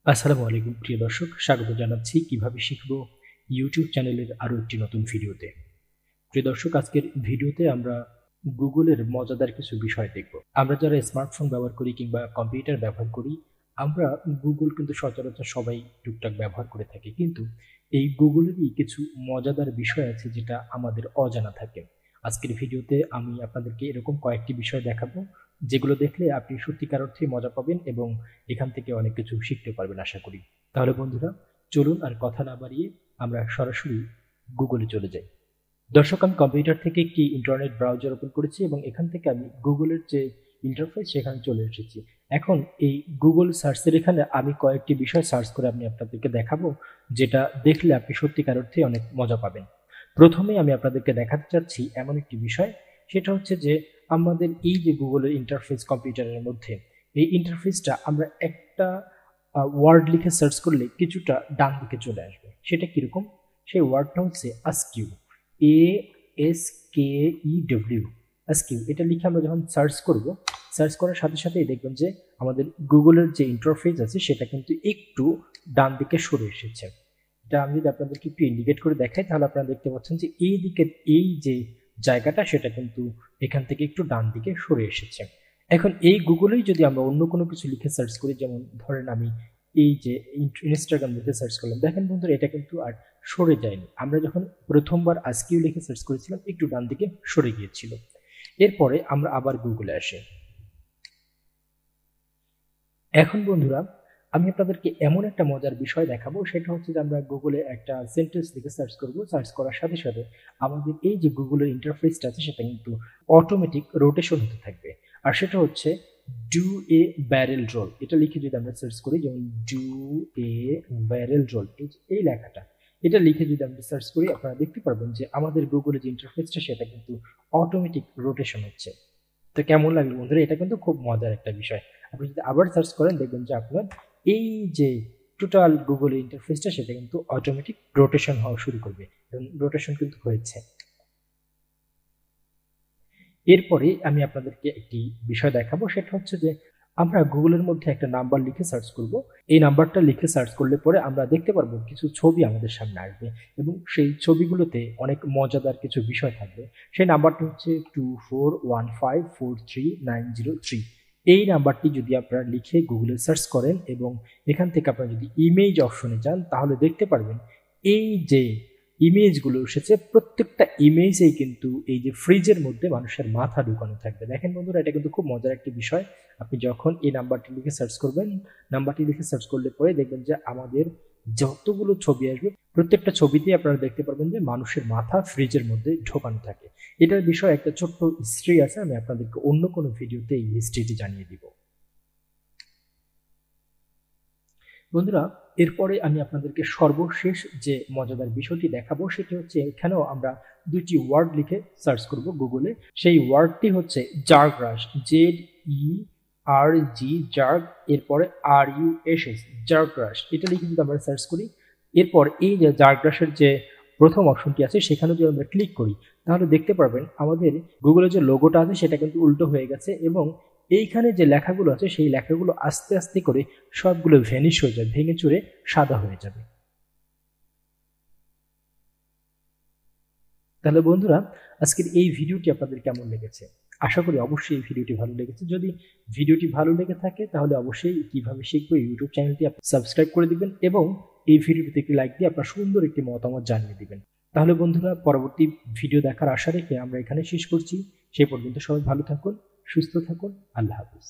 আসসালামু আলাইকুম প্রিয় দর্শক, স্বাগত জানাচ্ছি কিভাবে শিখবো ইউটিউব চ্যানেলের আরো একটি নতুন ভিডিওতে। প্রিয় দর্শক, আজকের ভিডিওতে আমরা গুগলের মজাদার কিছু বিষয় দেখব। আমরা যারা স্মার্টফোন ব্যবহার করি কিংবা কম্পিউটার ব্যবহার করি, আমরা গুগল কিন্তু সচরাচর সবাই টুকটাক ব্যবহার করে থাকি, কিন্তু এই গুগলেরই কিছু মজাদার বিষয় আছে যেটা আমাদের অজানা থাকে। আজকের ভিডিওতে আমি আপনাদেরকে এরকম কয়েকটি বিষয় দেখাবো, যেগুলো দেখলে আপনি সত্যিকার অর্থে মজা পাবেন এবং এখান থেকে অনেক কিছু শিখতে পারবেন আশা করি। তাহলে বন্ধুরা, চলুন আর কথা না বাড়িয়ে আমরা সরাসরি গুগলে চলে যাই। দর্শক, আমি কম্পিউটার থেকে একটি ইন্টারনেট ব্রাউজার ওপেন করেছি এবং এখান থেকে আমি গুগলের যে ইন্টারফেস সেখানে চলে এসেছি। এখন এই গুগল সার্চের এখানে আমি কয়েকটি বিষয় সার্চ করে আমি আপনাদেরকে দেখাবো, যেটা দেখলে আপনি সত্যিকার অর্থে অনেক মজা পাবেন। প্রথমে আমি আপনাদেরকে দেখাতে চাচ্ছি এমন একটি বিষয়, সেটা হচ্ছে যে আমাদের এই যে গুগলের ইন্টারফেস কম্পিউটারের মধ্যে, এই ইন্টারফেসটা আমরা একটা ওয়ার্ড লিখে সার্চ করলে কিছুটা ডান দিকে চলে আসবে। সেটা কিরকম? সেই ওয়ার্ডটা হচ্ছে আস্কিউ, ASKEW, আস্কিউ। এটা লিখে আমরা যখন সার্চ করব, সার্চ করার সাথে সাথেই দেখবেন যে আমাদের গুগলের যে ইন্টারফেস আছে সেটা কিন্তু একটু ডান দিকে সরে এসেছে। এটা আমি যদি আপনাদেরকে একটু ইন্ডিকেট করে দেখাই, তাহলে আপনারা দেখতে পাচ্ছেন যে এই দিকের এই যে জায়গাটা সেটা কিন্তু এখান থেকে একটু ডান দিকে সরে এসেছে। এখন এই গুগলেই যদি আমরা অন্য কোনো কিছু লিখে সার্চ করি, যেমন ধরেন আমি এই যে ইনস্টাগ্রাম লিখে সার্চ করলাম, দেখেন বন্ধুরা এটা কিন্তু আর সরে যায়নি। আমরা যখন প্রথমবার আজকিউ লিখে সার্চ করেছিলাম একটু ডান দিকে সরে গিয়েছিল। এরপরে আমরা আবার গুগলে আসি। এখন বন্ধুরা, আমি আপনাদেরকে এমন একটা মজার বিষয় দেখাবো, সেটা হচ্ছে যে আমরা গুগলে একটা সেন্টেন্স লিখে সার্চ করব। সার্চ করার সাথে সাথে আমাদের এই যে গুগলের ইন্টারফেসটা আছে সেটা কিন্তু অটোমেটিক রোটেশন হতে থাকবে। আর সেটা হচ্ছে ডু এ ব্যারেল রোল। এটা লিখে যদি আমরা সার্চ করি, যেমন ডু এ ব্যারেল রোল, এই লেখাটা, এটা লিখে যদি আমরা সার্চ করি, আপনারা দেখতে পারবেন যে আমাদের গুগলের যে ইন্টারফেসটা সেটা কিন্তু অটোমেটিক রোটেশন হচ্ছে। তো কেমন লাগলো বন্ধুরা? এটা কিন্তু খুব মজার একটা বিষয়। আপনি যদি আবার সার্চ করেন, দেখবেন যে আপনার এই যে টোটাল গুগল ইন্টারফেসটা সেটা কিন্তু অটোমেটিক রোটেশন হওয়া শুরু করবে এবং রোটেশন কিন্তু হয়েছে। এরপরে আমি আপনাদেরকে একটি বিষয় দেখাবো, সেটা হচ্ছে যে আমরা গুগলের মধ্যে একটা নাম্বার লিখে সার্চ করব। এই নাম্বারটা লিখে সার্চ করলে পরে আমরা দেখতে পারবো কিছু ছবি আমাদের সামনে আসবে এবং সেই ছবিগুলোতে অনেক মজাদার কিছু বিষয় থাকবে। সেই নাম্বারটা হচ্ছে 2415439003। এই নাম্বারটি যদি আপনারা লিখে গুগলে সার্চ করেন এবং এখান থেকে আপনারা যদি ইমেজ অপশনে যান, তাহলে দেখতে পারবেন এই যে ইমেজগুলো এসেছে, প্রত্যেকটা ইমেজেই কিন্তু এই যে ফ্রিজের মধ্যে মানুষের মাথা ঢুকানো থাকবে। দেখেন বন্ধুরা, এটা কিন্তু খুব মজার একটি বিষয়। আপনি যখন এই নাম্বারটি লিখে সার্চ করবেন, নাম্বারটি লিখে সার্চ করলে পরে দেখবেন যে আমাদের যতগুলো ছবি আসবে প্রত্যেকটা ছবিতেই আপনারা দেখতে পারবেন যে মানুষের মাথা ফ্রিজের মধ্যে ঢোকানো থাকে। এটার বিষয়ে একটা ছোট্ট হিস্ট্রি আছে, আমি আপনাদেরকে অন্য কোনো ভিডিওতে এই হিস্ট্রিটি জানিয়ে দিব। বন্ধুরা, এরপরে আমি আপনাদেরকে সর্বশেষ যে মজাদার বিষয়টি দেখাবো, সেটি হচ্ছে এখানেও আমরা দুটি ওয়ার্ড লিখে সার্চ করব গুগলে। সেই ওয়ার্ডটি হচ্ছে জার্গ্রাস, ZERG, জার্গ, এরপরে RUSS, জার্গ্রাস। এটা লিখে যদি আমরা সার্চ করি, এরপর এই যে জার্গ্রাসের যে প্রথম অপশনটি আছে সেখানে যদি আমরা ক্লিক করি, তাহলে দেখতে পারবেন আমাদের গুগলের যে লোগোটা আছে সেটা কিন্তু উল্টো হয়ে গেছে এবং এইখানে যে লেখাগুলো আছে সেই লেখাগুলো আস্তে আস্তে করে সবগুলো ভ্যানিশ হয়ে যাবে, ভেঙে চুরে সাদা হয়ে যাবে। তাহলে বন্ধুরা, আজকের এই ভিডিওটি আপনাদের কেমন লেগেছে? আশা করি অবশ্যই এই ভিডিওটি ভালো লেগেছে। যদি ভিডিওটি ভালো লেগে থাকে তাহলে অবশ্যই কিভাবে শিখবো ইউটিউব চ্যানেলটি আপনি সাবস্ক্রাইব করে দিবেন এবং এই ভিডিওটিতে একটি লাইক দিয়ে আপনার সুন্দর একটি মতামত জানিয়ে দিবেন। তাহলে বন্ধুরা, পরবর্তী ভিডিও দেখার আশা রেখে আমরা এখানে শেষ করছি। সেই পর্যন্ত সবাই ভালো থাকুন, সুস্থ থাকুন। আল্লাহ হাফিজ।